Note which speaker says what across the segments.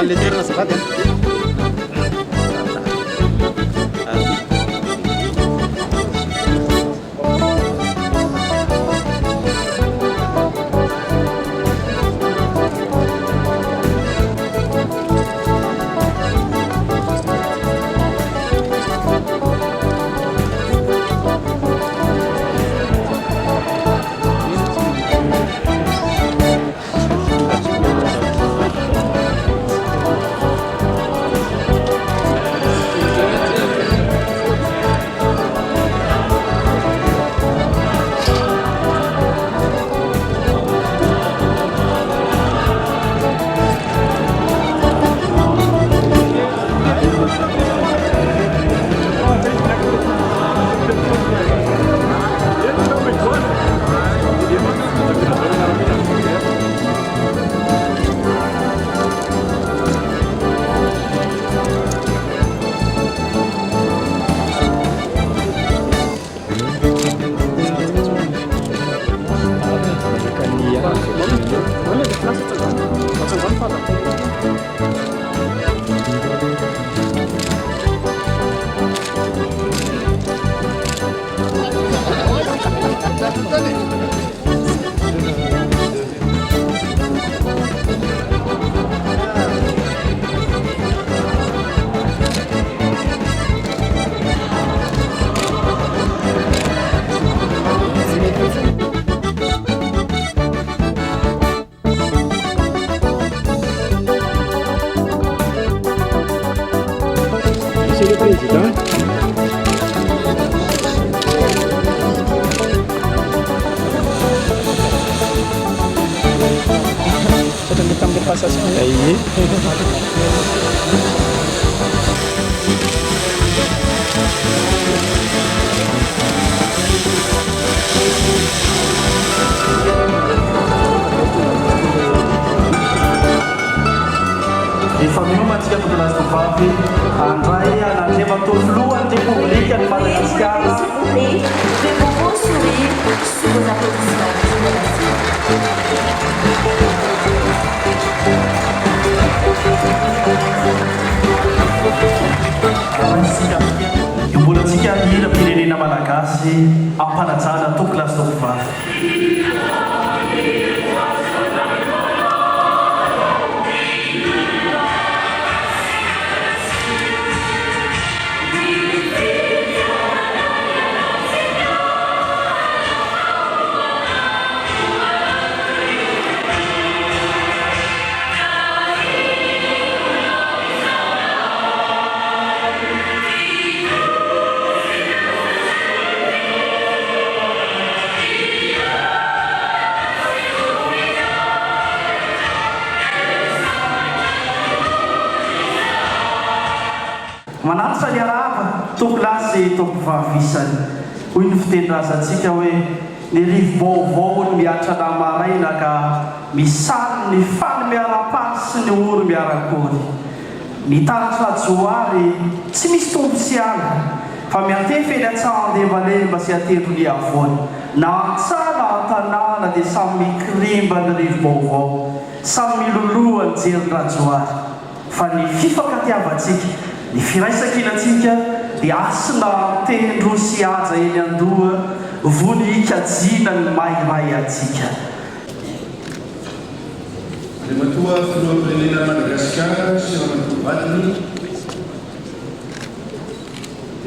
Speaker 1: Leggera sapat ya. Monsieur le Président, sedang ditangkap pasas ini.
Speaker 2: Informatika petugas Bupati Andrai anaknya waktu fluan di publik yang Madagaskar yung bulan siya hirap pinili na Malagasi ang panatsana tuklas ng Bupati. Manasa di arapa tuklas itong fafisan uin fitendrasantsika hoe nirivo vaovao miatra na maraina ka misano ny fany miara-pasy sy ny oro miarakony ny taratra joary tsy misy tompo sy ala fa miatefy eny an-tsaha andevalemba sy atelo ny avoany na an-tsana an-tanàna dia samy mikirimba ny rivo vaovao samy miloloha ny jerin-drajoary fa ny fifakatiavatsika ny firaisakilatsika dia asina tendro sy aja eny andoha vonikajina ny mairay atsika.
Speaker 3: Matua filoam-pirenena Madagasikara sy Ramatoa-Valiny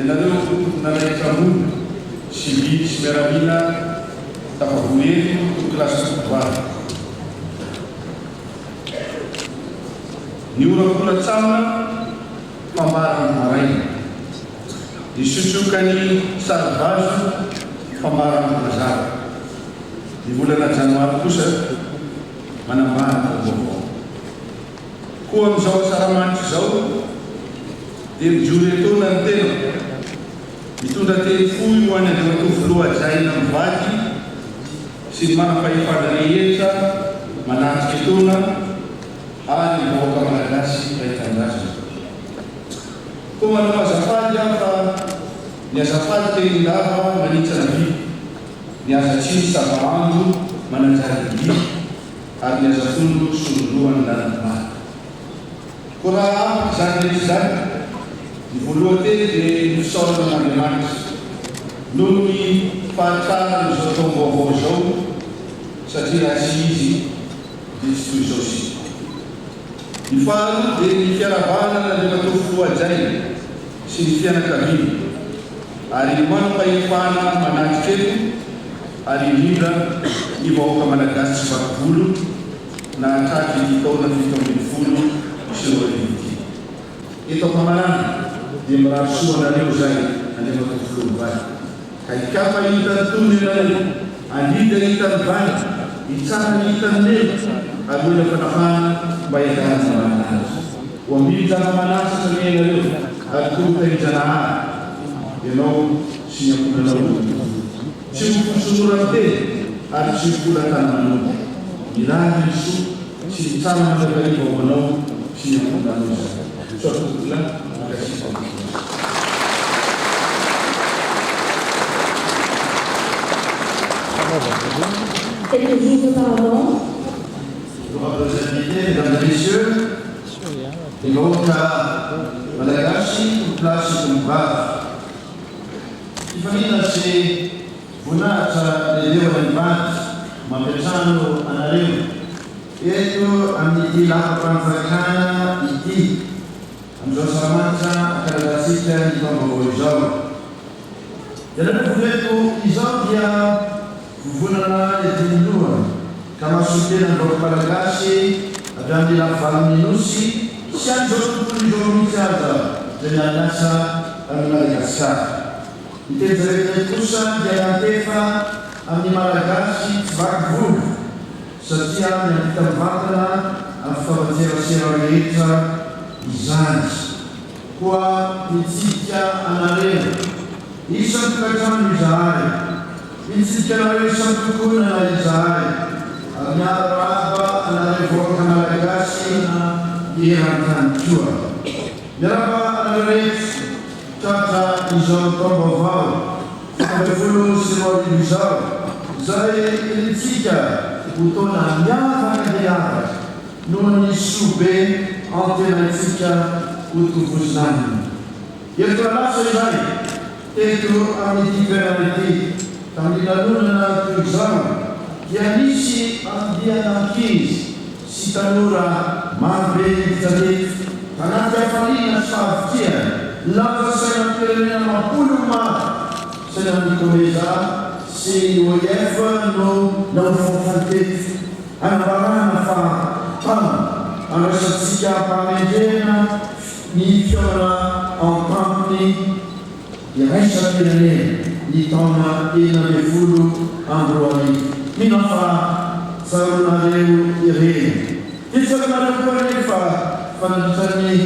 Speaker 3: ianareo nanaika-mona sy biby sy miaramila tafavoely tokilasy Bopavy. Ny orak'olatsamina fambarany maraina ny sotrokany sarivazo fambarany mazara Ny volana Janoary kosa manambara vaovao. Koa amin'izao asaramanitra izao dia mijory etaona ny tena. Mitondra teny fohy ho any andriamatovo lohajaina mivady sy ny manam-pahefana rehetra manatrika etaona ary ny vahoaka malagasy fahitandrazana. Koa manao azafady aho fa ny azafady teny lava manitsana vy, ny azatsiny savahandro mananjary vy, ary ny azafondro sololohan'ny lalam-bady. Koa raha ampy zany rehetra zany, ny voalohany teny dia ny fisaorana n'Andriamanitra noho ny fahatsara n'izao taom-baovao izao, satria raha tsy izy dia tsy toy izao sika. Ny faharoa dia ny fiaravahana n'Andriamatovo lohajaina sy ny fianakaviana, ary ny manam-pahefana manatrika eto, ary indrindra ny vahoaka malagasy tsy vakivolo na hatraky ny taona 17 sy 20. Eto Ampamarana dia mirary soa anareo zay Andriamatovo lohavany. Ka ikafa hitany tony ianareo, andrindra hitany vany, hitsara hitany nelo, ary oela fanafana mba hiadarana mananazy. Ho ambily zana-manasa samia ianareo, ary koa hijanahary. Ianao sy ny amponanao tsy mifosonora teny ary tsy mifola tany manao. Milary ny soa sy ny tsara mandrakariva ao manao sy ny amponanao izay. Soatokola makasifa.
Speaker 4: Quelques jours auparavant,
Speaker 5: Honorables invités, mesdames et messieurs, les vahoaka malagasy place Tongobrava. Tifanina sy voninahitra lehibe ho any vady mampiatrano anareo eto amin'ity lapa-panjakana ity amin'izao asaramanitra akalazantsika ny taom-baovao izao. Ianareo voeto izao dia vovonana ediniloha ka mahasotena ny vahoaka malagasy avy amin'ny lafivalon'ny nosy sy an'izao tontolo izao mihitsy aza zay mianasa amin'ny Madagasikara. Ny teny zareo kosa dia nantefa amin'ny malagasy tsy vakivolo satria miampita mivantana amin'ny fitaovan-tserasera rehetra izany. Koa mitsidika anareo isan'ny tokantrano izahay, mitsidika anareo isan'ny tokoana na izahay, ary miararaba anareo vahoaka malagasy eran-tany koa. Miaraba anareo rehetra tratra izao taom-baovao 2024 izao, zay ilitsika ho taona miavaka dia miavaka noho ny soabe antenaitsika ho tovozinaminy. Eto lasa izay teto amin'ity toerana ity tamin'ny lanonana toy izao dia nisy andiana ankizy sy tanora marobe nitsanety tanaty hafaliana sy fahavitiana laza sainam-pirenena mampolo maro saina Nikomeza sy OIF no naofafantety anabarana fa andrasantsika mpamendrena ny fiaona an-tampony iraisam-pirenena ny taona 20 amby 2000. Mino fa saronareo ireny. Titsakanareo koa rehefa fanandrasan'ny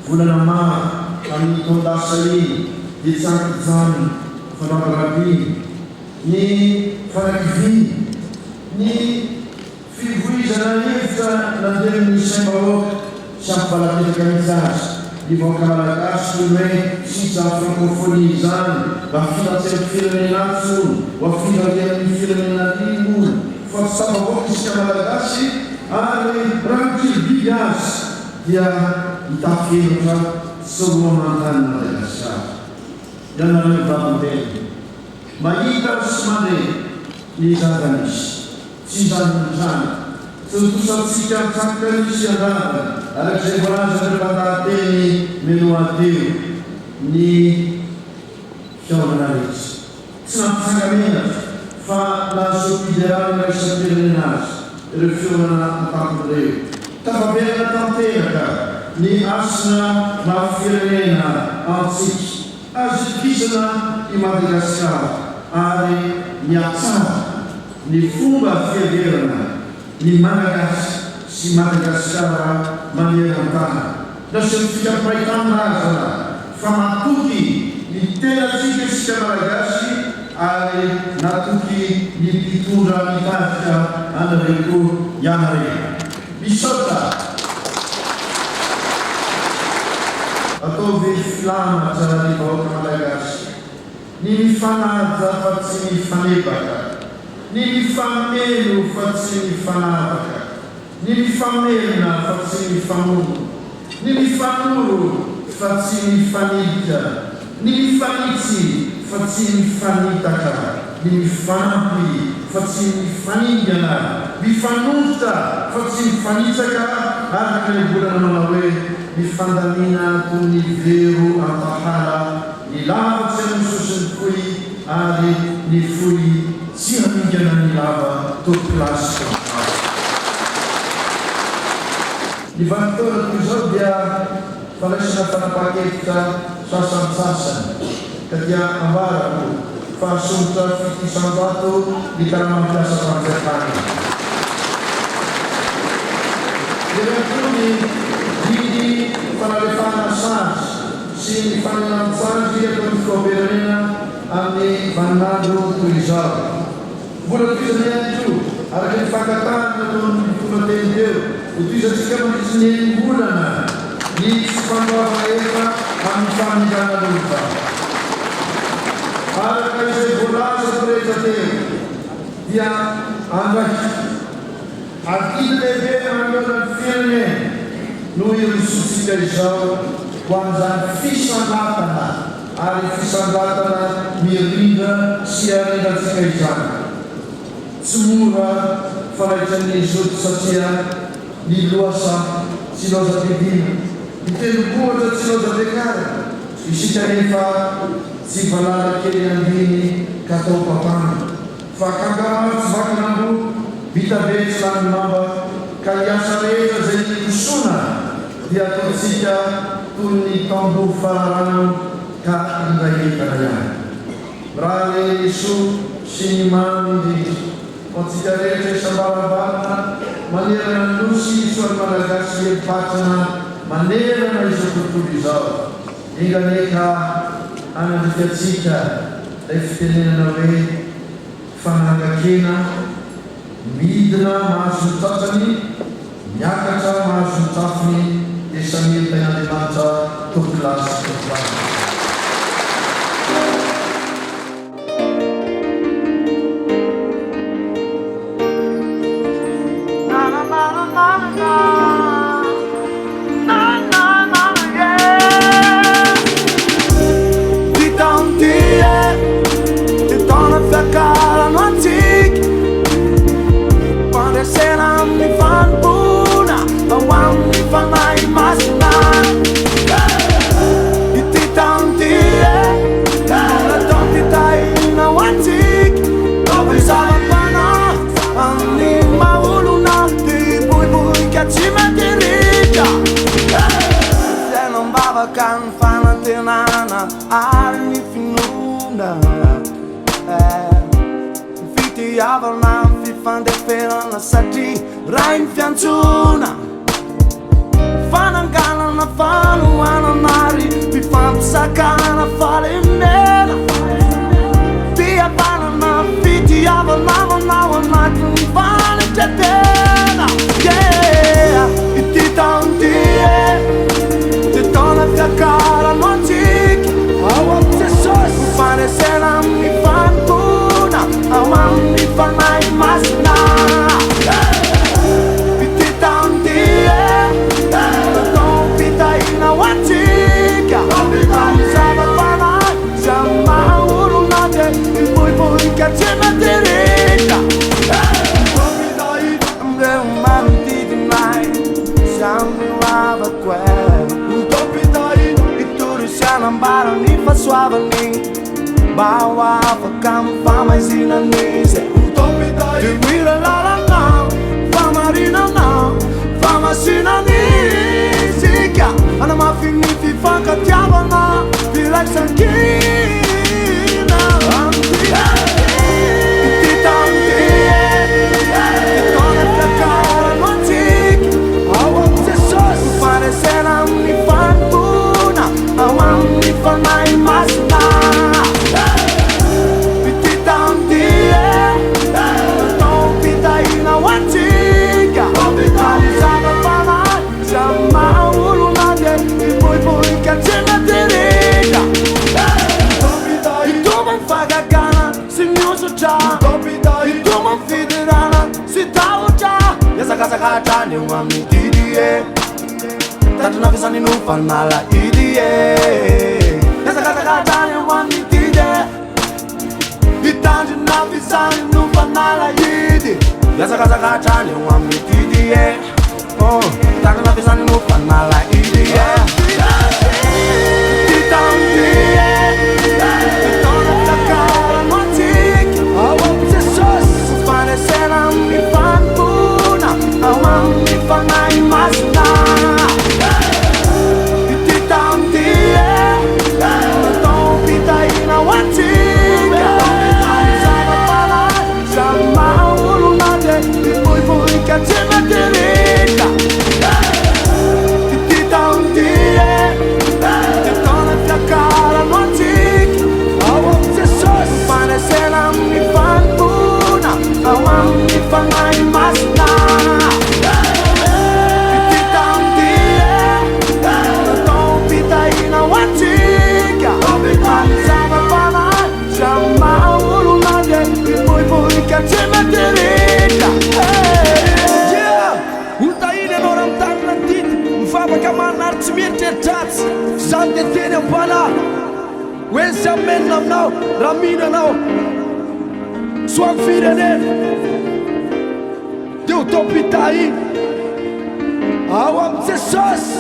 Speaker 5: volana maro amin'ny tondasa iny dia tsaky zany fanavarabiny ny farakiviny ny fivoizana hevitra nandeha ny saim-bahoaka sy ampivalapetraka mihitsy azy ny vahoaka malagasy toy hoe sisa francophonie izany mba finantsian'ny firenena antsony ho afindran'ny firenena limo fa tsy sambavaoaka isika malagasy ary rankilibiby azy dia hitafihelotra soroamantany Madagasikara. Ianareo vavintena mahita sy mandeha ny zanganisy tsy zany mitrana tsy tosatsika mitsakoka nisy andrana arak'izay voalaza ireo mpandahateny menoateo ny fiaonana rehetra tsy nampitsangamena fa nazopiderany raisam-pirenena azy ireo fiaonana an-tampony reo tafaverana tanteraka ny asina mahafirenena antsika azo ikisana i Madagasikara ary miatsara ny fomba fiaverana ny Malagasy sy Madagasikara maneran-tany. Naseo fikapaitan-drazana fa matoky ny tenantsika sika Malagasy ary natoky ny mpitondra mitafika anareko ianarena. Misaota ataovy filamatra ny vahoaka Malagasy, ny mifanaja fa tsy mifanebaka, ny mifameno fa tsy mifanavaka, ny mifamerina fa tsy mifamono, ny mifanoro fa tsy mifanidika, ny mifanitsy fa tsy mifanitaka, ny mifanampy fa tsy mifaningana, mifanota fa tsy mifanitsaka, araka ny volana manao hoe mifandamina toy ny vero ampahala, ny lavatsy amin'ny sosiny fohy ary ny fohy tsy hamingana ny lava topilasy. Ny vanimpotoana toy izao dia falaisana fanapahan-kevitra sasantsasany ka dia ambarako fahasomotra fitisan-bato ny karaha mampiasa fanjakana. Ny didy fanalefahana sazy sy ny fanenantsazy atao ny fikoamperanena amin'ny vaninandro toy izao. Mbola toizany ihany koa araka ny fankatahana ataon'ny fonateny teo, hotoizantsika mandritsy ny enim-bolana ny tsy fandoavana efa amin'ny famindrana lova. Araka izay voalaza rehetra teo dia andraky adiny lehibe manolona ny firenena noho irosotsika izao ho an'izany fisandrantana ary fisandrantana mirindra sy arindratsika izany. Tsy mora falaitran'ny zoto satria ny loasa tsy loza pidina, ny tenobohatra tsy loza bekara, isika rehefa tsy valala kely andiny ka atao papana, fa kangamaro tsy vakinambo vita be tsy lany mamba ka hiasa rehetra zay nikosona dia ataontsika toy ny tamboho fararano ka indrahetana ihany. Raha le Yesoa sy ny mamy indrindra antsika rehetra isam-baravarana manerana ny nosy isoan'ny Malagasy empatrana manerana izao tontolo izao. Inganeka anadikatsika ilay fitenenana hoe fanangakena midina mahazo ny tratrany, miakatra mahazo ny trafony, dia samira tain'Andriamanitra topilasy topilasy.
Speaker 6: Kan fanantenana ary ny finoana fitiavana fifandeferana satria ray ny fiantsona fananganana fanohanana ary fifampisakana falemena fiavanana fitiavana manao anatin'ny fanitretena ity taontie tona fiakara noantsika ao amin'ny Jesosy fanesena amin'ny fanompona ao amin'ny fanahy masina ity taontie natao fitahina ho antsika amin'ny zava-panahy samy mahaolona dia mivoivoika tsy matereka amreo manodidinay samy lavako ambara ny fahasoavany mba ho afaka amin'ny famaizinany izay diwira lalanao famarinanao famasinany izika anamafiny fifankatiavana firaisankina ity taontie fitahotra iasakasakatra ny eo amin'ny didy e tandrina fiasany no fanala idy e iasakasakatra ny eo amin'ny didy hitandrina fiasany no fanala idy iasakasakatra ny eo amin'ny didy e tandrina fiasany no fanala idy e tsy mieritreritratsy zany de teny ambana hoe sy amenina aminao raha mihinanao soamy firenena de ho tao pita iny ao amin'ny Jesosy.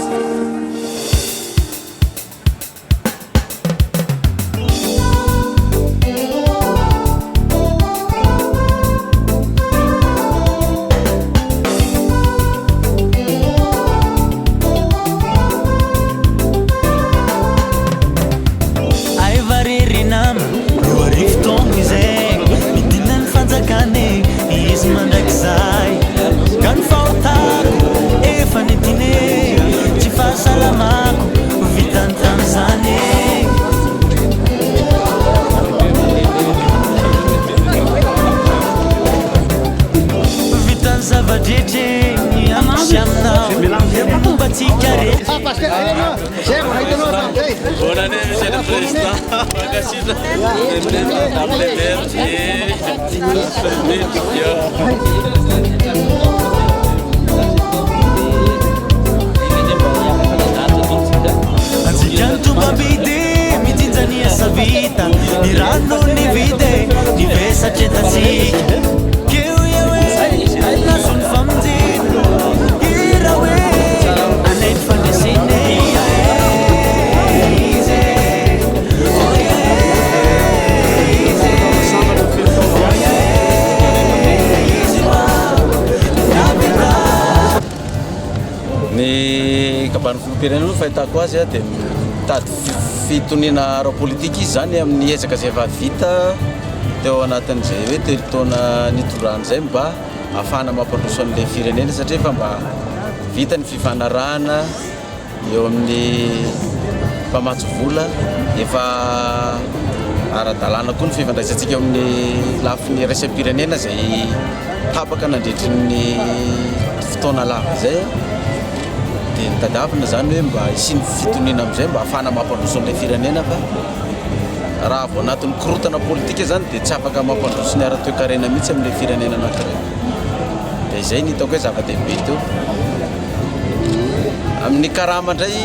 Speaker 7: Anzijanto babide mitinzania sa vita mirando ni vide diversa cetazi che uyawe nasun famzin irawe anet fandesine
Speaker 8: ny kabany filopirenena fahitako azy dia mitady fitonena ara-politika izy zany amin'ny ezaka izay efa vita teo anatin'izay hoe telotaona nitorany izay mba ahafahana mampandroso an'ilay firenena satria efa mba vita ny fifanarahana eo amin'ny mpamatso vola efa ara-dalàna koa ny fifandraisantsika eo amin'ny lafin'ny raisam-pirenena izay tapaka nandritry ny fotoana lava izay nitadiavina zany hoe mba isiny fitonena am'izay mba ahafahana mampandroso an'ilay firenena fa raha vao anatin'ny korotana politika zany dia tsy afaka mampandroso ny ara-toe-karena mihitsy amin'ilay firenena anankiray. Dia izay ny hitako hoe zava-dehibe teo. Amin'ny karama indray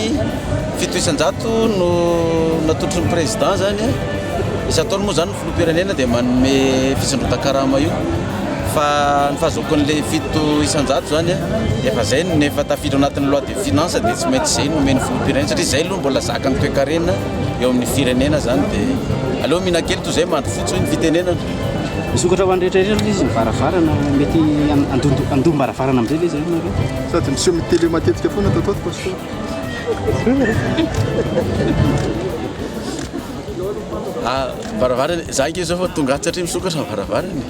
Speaker 8: fito isan-jato no natotry ny président zany isan-taona moa zany ny filoham-pirenena dia manome fisondrotan-karama io fa ny fahazoako an'ilay fito isan-jato zany efa zay nefa tafiditra anatin'ny loi de finance dia tsy maintsy zay no omeny filoham-pirenena satria zay aloha mbola zaka ny toe-karena eo amin'ny firenena zany dia aleo mihina-kely toy zay mandro fotsy ny fitenenana.
Speaker 1: Misokatra ho an'rehetrarehetra izy mivaravarana mety andomam-baravarana amin'izay le izy
Speaker 9: sady miseho mitele matetika foana tatoato pastor.
Speaker 8: Varavarana za nke zao fa tonga ato satria misokatra ny varavarana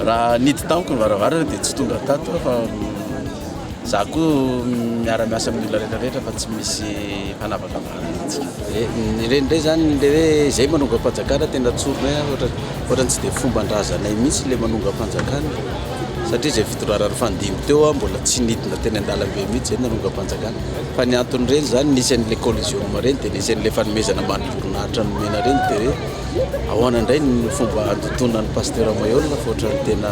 Speaker 8: raha nity tamiko ny varavarana dia tsy tonga tato fa za koa miara-miasa amin'ny olona rehetrarehetra fa tsy misy fanavaka varanatsika. Ireny indray zany le hoe zay manonga mpanjakana tena tsorona ohatrany tsy dia fomban-drazanay mihitsy le manonga mpanjakana satria zay fitorarany fandimby teo mbola tsy nidina teny an-dalambe mihitsy zay nanonga mpanjakana fa ny antony reny zany nisy an'ilay collision reny dia nisy an'ilay fanomezana manoloronahitra nomena reny dia hoe ahoana indray ny fomba andotona ny pasteur Mayol fa ohatrany tena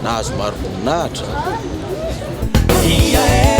Speaker 8: nahazo maro voninahitra.
Speaker 7: Ia